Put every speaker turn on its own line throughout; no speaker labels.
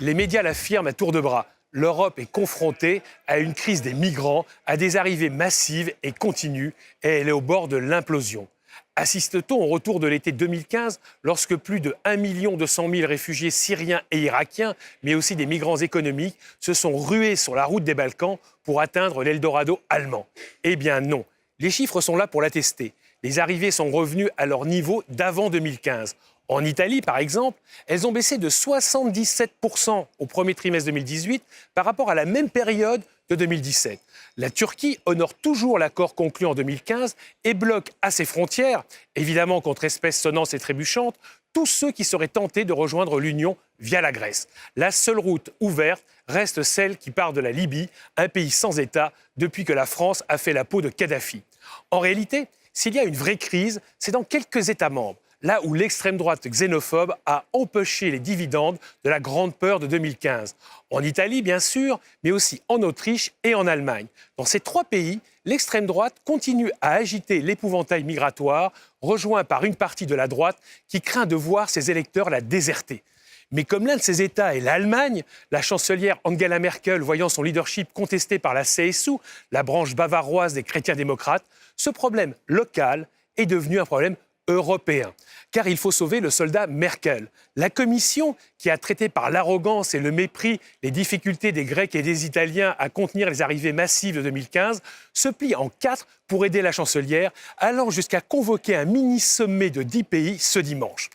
Les médias l'affirment à tour de bras. L'Europe est confrontée à une crise des migrants, à des arrivées massives et continues, et elle est au bord de l'implosion. Assiste-t-on au retour de l'été 2015, lorsque plus de 1 200 000 réfugiés syriens et irakiens, mais aussi des migrants économiques, se sont rués sur la route des Balkans pour atteindre l'Eldorado allemand? Eh bien non, les chiffres sont là pour l'attester. Les arrivées sont revenues à leur niveau d'avant 2015. En Italie, par exemple, elles ont baissé de 77% au premier trimestre 2018 par rapport à la même période de 2017. La Turquie honore toujours l'accord conclu en 2015 et bloque à ses frontières, évidemment contre espèces sonnantes et trébuchantes, tous ceux qui seraient tentés de rejoindre l'Union via la Grèce. La seule route ouverte reste celle qui part de la Libye, un pays sans État, depuis que la France a fait la peau de Kadhafi. En réalité, s'il y a une vraie crise, c'est dans quelques États membres, là où l'extrême droite xénophobe a empêché les dividendes de la grande peur de 2015. En Italie, bien sûr, mais aussi en Autriche et en Allemagne. Dans ces trois pays, l'extrême droite continue à agiter l'épouvantail migratoire, rejoint par une partie de la droite qui craint de voir ses électeurs la déserter. Mais comme l'un de ces États est l'Allemagne, la chancelière Angela Merkel voyant son leadership contesté par la CSU, la branche bavaroise des chrétiens-démocrates, ce problème local est devenu un problème européen. Car il faut sauver le soldat Merkel. La Commission, qui a traité par l'arrogance et le mépris les difficultés des Grecs et des Italiens à contenir les arrivées massives de 2015, se plie en quatre pour aider la chancelière, allant jusqu'à convoquer un mini-sommet de 10 pays ce dimanche.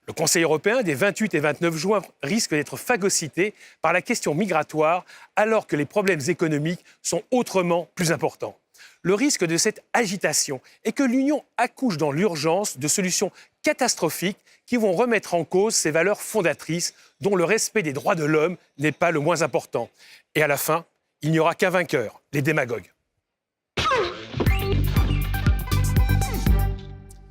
Le Conseil européen des 28 et 29 juin risque d'être phagocyté par la question migratoire, alors que les problèmes économiques sont autrement plus importants. Le risque de cette agitation est que l'Union accouche dans l'urgence de solutions catastrophiques qui vont remettre en cause ses valeurs fondatrices, dont le respect des droits de l'homme n'est pas le moins important. Et à la fin, il n'y aura qu'un vainqueur, les démagogues.